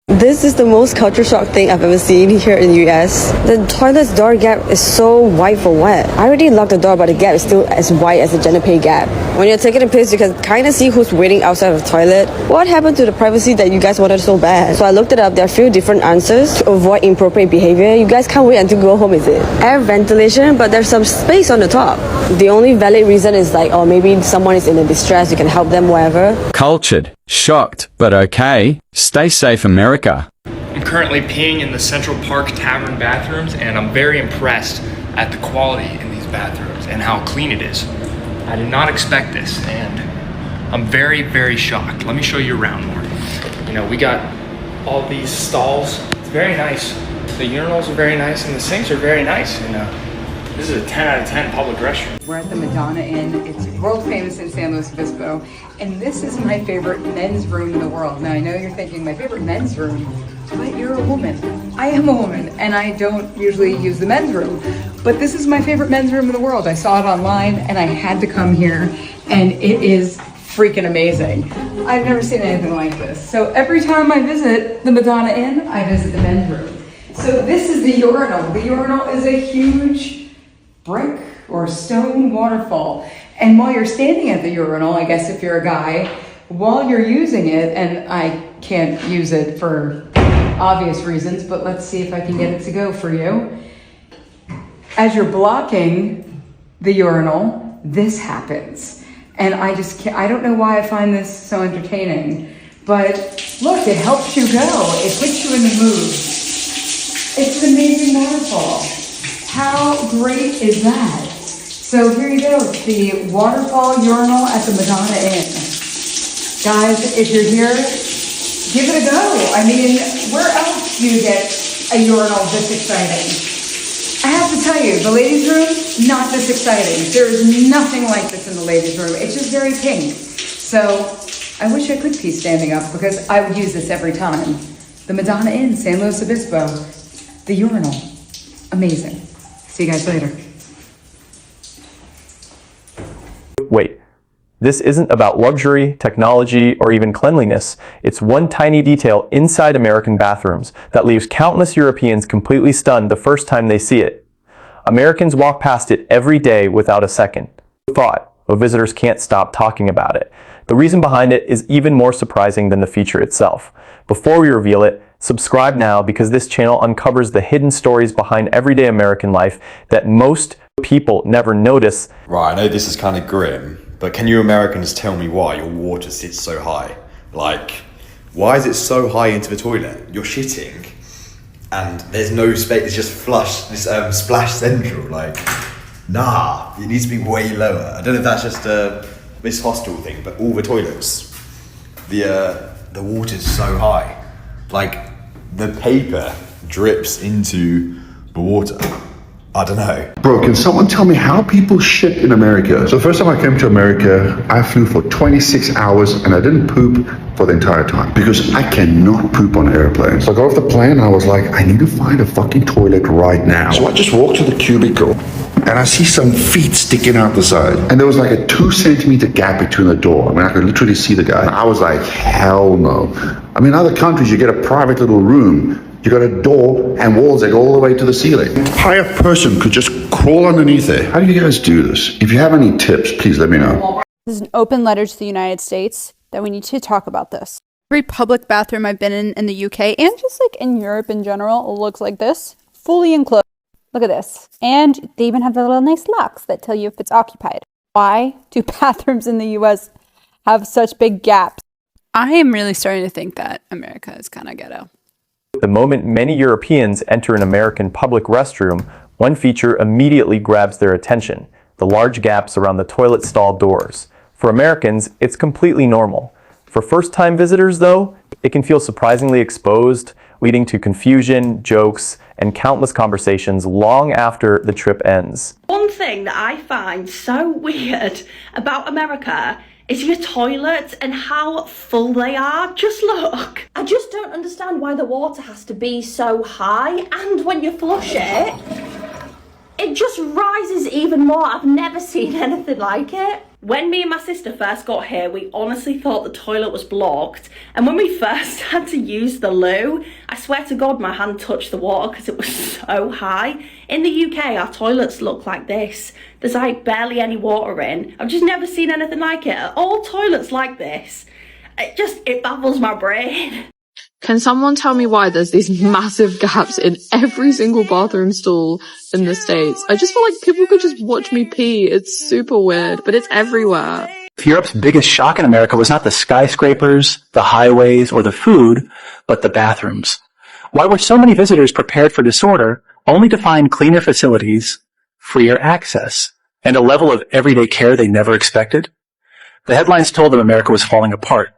This is the most culture shock thing I've ever seen here in the US. The toilet's door gap is so wide for wet. I already locked the door, but the gap is still as wide as the gender pay gap. When you're taking a piss, you can kind of see who's waiting outside of the toilet. What happened to the privacy that you guys wanted so bad? So I looked it up. There are a few different answers to avoid inappropriate behavior. You guys can't wait until you go home, is it? Air ventilation, but there's some space on the top. The only valid reason is like, oh, maybe someone is in a distress, you can help them, whatever. Cultured, shocked, but okay. Stay safe, America. I'm currently peeing in the Central Park Tavern bathrooms, and I'm very impressed at the quality in these bathrooms and how clean it is. I did not expect this, and I'm very, very shocked. Let me show you around more. You know, we got all these stalls. It's very nice. The urinals are very nice, and the sinks are very nice. And this is a 10 out of 10 public restroom. We're at the Madonna Inn. It's world famous in San Luis Obispo, and this is my favorite men's room in the world. Now I know you're thinking, my favorite men's room? But you're a woman. I am a woman, and I don't usually use the men's room. But this is my favorite men's room in the world. I saw it online, and I had to come here, and it is freaking amazing. I've never seen anything like this. So every time I visit the Madonna Inn, I visit the men's room. So this is the urinal. The urinal is a huge brick or stone waterfall. And while you're standing at the urinal, I guess if you're a guy, while you're using it, and I can't use it for obvious reasons, but let's see if I can get it to go for you. As you're blocking the urinal, this happens. And I just can't, I don't know why I find this so entertaining, but look, it helps you go. It puts you in the mood. It's an amazing waterfall. How great is that? So here you go, it's the waterfall urinal at the Madonna Inn. Guys, if you're here, give it a go. I mean, where else do you get a urinal this exciting? I have to tell you, the ladies' room, not this exciting. There is nothing like this in the ladies' room. It's just very pink. So I wish I could pee standing up because I would use this every time. The Madonna Inn, San Luis Obispo, the urinal, amazing. See you guys later. Wait, this isn't about luxury, technology, or even cleanliness. It's one tiny detail inside American bathrooms that leaves countless Europeans completely stunned the first time they see it. Americans walk past it every day without a second thought, but visitors can't stop talking about it. The reason behind it is even more surprising than the feature itself. Before we reveal it, subscribe now because this channel uncovers the hidden stories behind everyday American life that most people never notice. Right, I know this is kind of grim, but can you Americans tell me why your water sits so high? Like, why is it so high into the toilet? You're shitting, and there's no space, it's just flush, this splash central, like, nah, it needs to be way lower. I don't know if that's just this hostel thing, but all the toilets, the water's so high. Like, the paper drips into the water. I don't know. Bro, can someone tell me how people shit in America? So the first time I came to America, I flew for 26 hours and I didn't poop for the entire time because I cannot poop on airplanes. So I got off the plane and I was like, I need to find a fucking toilet right now. So I just walked to the cubicle and I see some feet sticking out the side. And there was like a 2-centimeter gap between the door. I mean, I could literally see the guy. And I was like, hell no. I mean, in other countries, you get a private little room. You got a door and walls that go all the way to the ceiling. An entire person could just crawl underneath there. How do you guys do this? If you have any tips, please let me know. This is an open letter to the United States that we need to talk about this. Every public bathroom I've been in the UK and just like in Europe in general looks like this, fully enclosed. Look at this. And they even have the little nice locks that tell you if it's occupied. Why do bathrooms in the US have such big gaps? I am really starting to think that America is kind of ghetto. The moment many Europeans enter an American public restroom, one feature immediately grabs their attention: the large gaps around the toilet stall doors. For Americans, it's completely normal. For first-time visitors, though, it can feel surprisingly exposed, leading to confusion, jokes, and countless conversations long after the trip ends. One thing that I find so weird about America is your toilets and how full they are. Just look. I just don't understand why the water has to be so high, and when you flush it, it just rises even more. I've never seen anything like it. When me and my sister first got here, we honestly thought the toilet was blocked. And when we first had to use the loo, I swear to God, my hand touched the water because it was so high. In the UK, our toilets look like this. There's like barely any water in. I've just never seen anything like it. All toilets like this. It baffles my brain. Can someone tell me why there's these massive gaps in every single bathroom stall in the States? I just feel like people could just watch me pee. It's super weird, but it's everywhere. Europe's biggest shock in America was not the skyscrapers, the highways, or the food, but the bathrooms. Why were so many visitors prepared for disorder only to find cleaner facilities, freer access, and a level of everyday care they never expected? The headlines told them America was falling apart.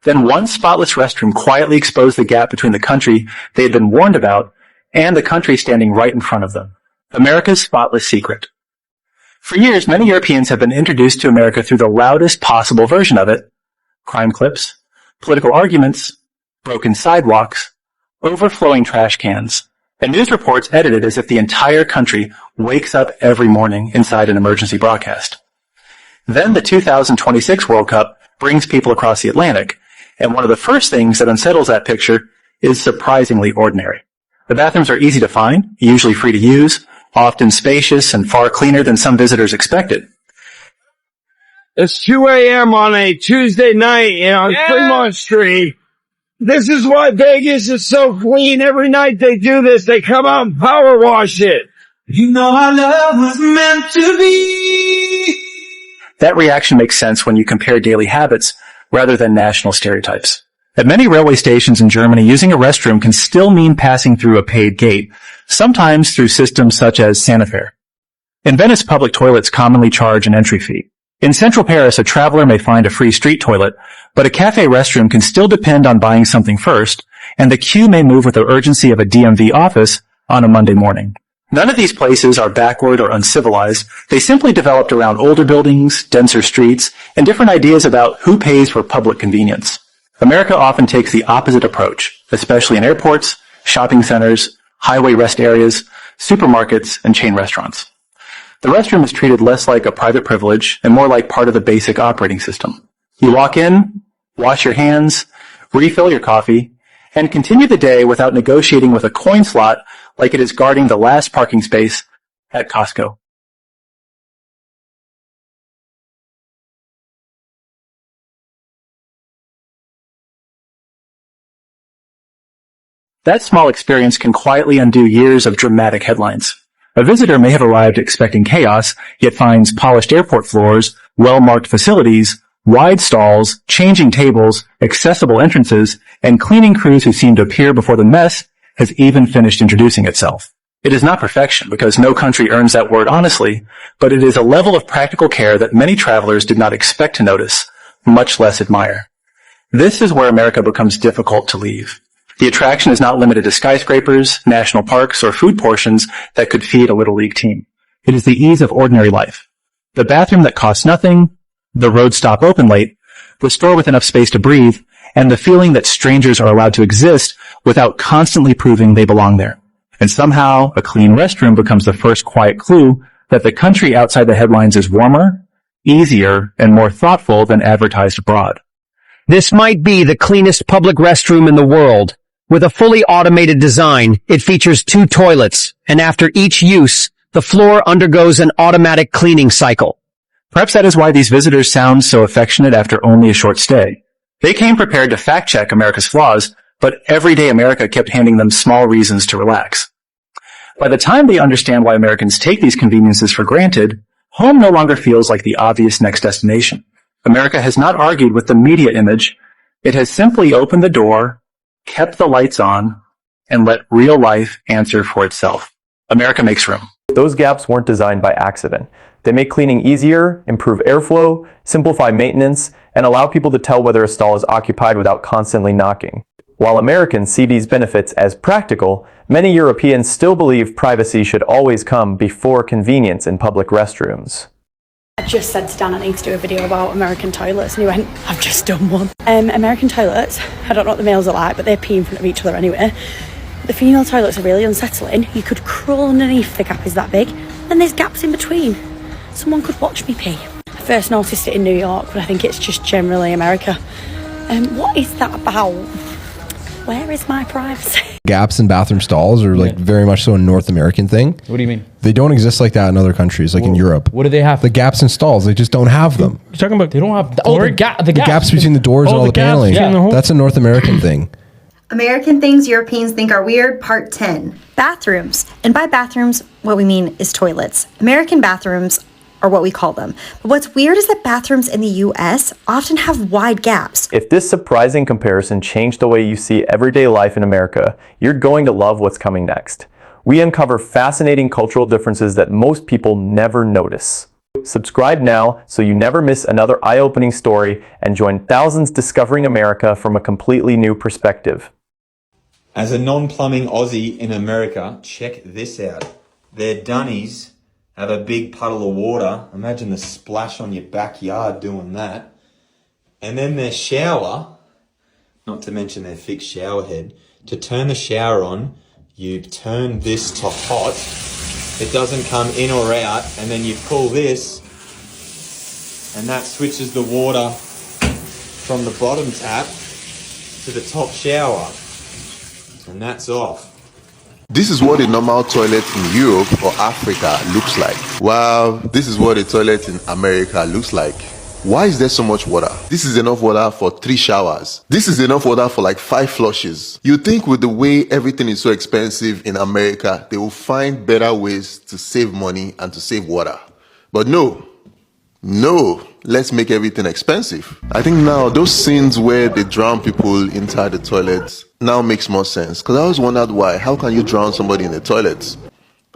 Then one spotless restroom quietly exposed the gap between the country they had been warned about and the country standing right in front of them. America's spotless secret. For years, many Europeans have been introduced to America through the loudest possible version of it. Crime clips, political arguments, broken sidewalks, overflowing trash cans, and news reports edited as if the entire country wakes up every morning inside an emergency broadcast. Then the 2026 World Cup brings people across the Atlantic, and one of the first things that unsettles that picture is surprisingly ordinary. The bathrooms are easy to find, usually free to use, often spacious and far cleaner than some visitors expected. It's 2 a.m. on a Tuesday night on Fremont Street. This is why Vegas is so clean. Every night they do this. They come out and power wash it. You know our love was meant to be. That reaction makes sense when you compare daily habits rather than national stereotypes. At many railway stations in Germany, using a restroom can still mean passing through a paid gate, sometimes through systems such as Sanifair. In Venice, public toilets commonly charge an entry fee. In central Paris, a traveler may find a free street toilet, but a cafe restroom can still depend on buying something first, and the queue may move with the urgency of a DMV office on a Monday morning. None of these places are backward or uncivilized. They simply developed around older buildings, denser streets, and different ideas about who pays for public convenience. America often takes the opposite approach, especially in airports, shopping centers, highway rest areas, supermarkets, and chain restaurants. The restroom is treated less like a private privilege and more like part of the basic operating system. You walk in, wash your hands, refill your coffee, and continue the day without negotiating with a coin slot like it is guarding the last parking space at Costco. That small experience can quietly undo years of dramatic headlines. A visitor may have arrived expecting chaos, yet finds polished airport floors, well-marked facilities, wide stalls, changing tables, accessible entrances, and cleaning crews who seem to appear before the mess has even finished introducing itself. It is not perfection, because no country earns that word honestly, but it is a level of practical care that many travelers did not expect to notice, much less admire. This is where America becomes difficult to leave. The attraction is not limited to skyscrapers, national parks, or food portions that could feed a Little League team. It is the ease of ordinary life. The bathroom that costs nothing, the road stop open late, the store with enough space to breathe, and the feeling that strangers are allowed to exist without constantly proving they belong there. And somehow, a clean restroom becomes the first quiet clue that the country outside the headlines is warmer, easier, and more thoughtful than advertised abroad. This might be the cleanest public restroom in the world. With a fully automated design, it features 2 toilets, and after each use, the floor undergoes an automatic cleaning cycle. Perhaps that is why these visitors sound so affectionate after only a short stay. They came prepared to fact-check America's flaws, but everyday America kept handing them small reasons to relax. By the time they understand why Americans take these conveniences for granted, home no longer feels like the obvious next destination. America has not argued with the media image. It has simply opened the door, kept the lights on, and let real life answer for itself. America makes room. Those gaps weren't designed by accident. They make cleaning easier, improve airflow, simplify maintenance, and allow people to tell whether a stall is occupied without constantly knocking. While Americans see these benefits as practical, many Europeans still believe privacy should always come before convenience in public restrooms. I just said to Dan I need to do a video about American toilets, and he went, I've just done one. American toilets, I don't know what the males are like, but they pee in front of each other anyway. The female toilets are really unsettling. You could crawl underneath, the gap is that big. then there's gaps in between. Someone could watch me pee. I first noticed it in New York, but I think it's just generally America. What is that about? Where is my privacy? Gaps in bathroom stalls are like very much so a North American thing. What do you mean? They don't exist like that in other countries, like in Europe. What do they have? The gaps in stalls, they just don't have them. You're talking about they don't have the gaps between the doors and all the paneling. That's a North American thing. American things Europeans think are weird, part 10. Bathrooms. And by bathrooms, what we mean is toilets. American bathrooms are what we call them. But what's weird is that bathrooms in the US often have wide gaps. If this surprising comparison changed the way you see everyday life in America, you're going to love what's coming next. We uncover fascinating cultural differences that most people never notice. Subscribe now so you never miss another eye-opening story and join thousands discovering America from a completely new perspective. As a non-plumbing Aussie in America, check this out. Their dunnies have a big puddle of water. Imagine the splash on your backyard doing that. And then their shower, not to mention their fixed shower head. To turn the shower on, you turn this to hot. It doesn't come in or out. And then you pull this, and that switches the water from the bottom tap to the top shower. And that's off. This is what a normal toilet in Europe or Africa looks like. Wow, this is what a toilet in America looks like. Why is there so much water? This is enough water for 3 showers. This is enough water for like 5 flushes. You'd think with the way everything is so expensive in America, they will find better ways to save money and to save water. But no, let's make everything expensive. I think now those scenes where they drown people inside the toilets now makes more sense. Because I always wondered why. How can you drown somebody in the toilets?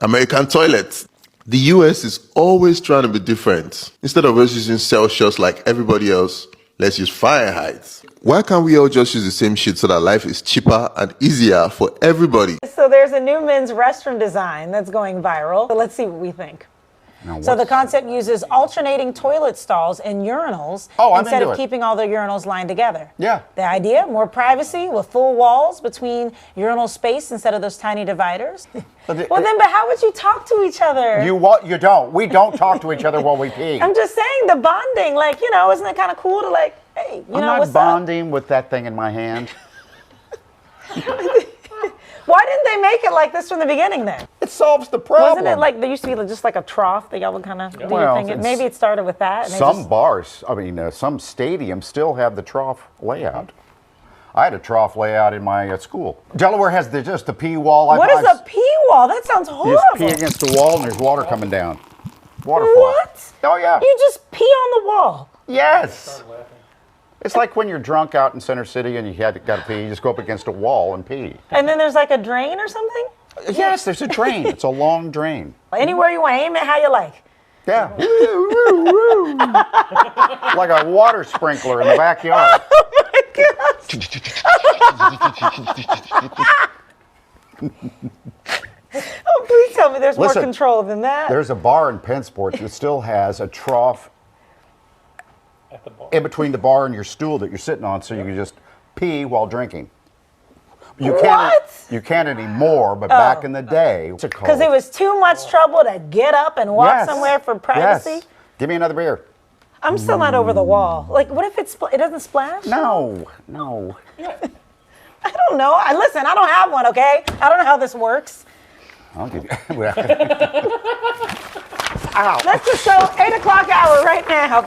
American toilets. The US is always trying to be different. Instead of us using Celsius like everybody else, let's use Fahrenheit. Why can't we all just use the same shit so that life is cheaper and easier for everybody? So there's a new men's restroom design that's going viral. So let's see what we think. So the concept uses alternating toilet stalls and urinals instead of keeping all the urinals lined together. Yeah. The idea, more privacy with full walls between urinal space instead of those tiny dividers. But how would you talk to each other? You don't. We don't talk to each other while we pee. I'm just saying the bonding, like, you know, isn't it kind of cool to like, hey, you know, what's I'm not bonding with that thing in my hand. Why didn't they make it like this from the beginning then? It solves the problem. Wasn't it like, there used to be just like a trough that y'all would kind of do your thing? Maybe it started with that. And bars, some stadiums still have the trough layout. I had a trough layout in my school. Delaware has just the pee wall. What is a pee wall? That sounds horrible. You just pee against the wall and there's water coming down. Waterfall. What? Oh, yeah. You just pee on the wall? Yes. It's like when you're drunk out in Center City and you got to pee, you just go up against a wall and pee. And then there's like a drain or something? Yes, there's a drain. It's a long drain. Anywhere you want, aim it how you like. Yeah. Like a water sprinkler in the backyard. Oh, please tell me there's more control than that. There's a bar in Pensport that still has a trough in between the bar and your stool that you're sitting on, so you can just pee while drinking. You can't anymore, but back in the day, because it was too much trouble to get up and walk somewhere for privacy. Yes. Give me another beer. I'm still not over the wall. Like, what if it doesn't splash? No. I don't know. Listen, I don't have one. Okay, I don't know how this works. I'll give you. Ow. Let's just go 8 o'clock hour right now.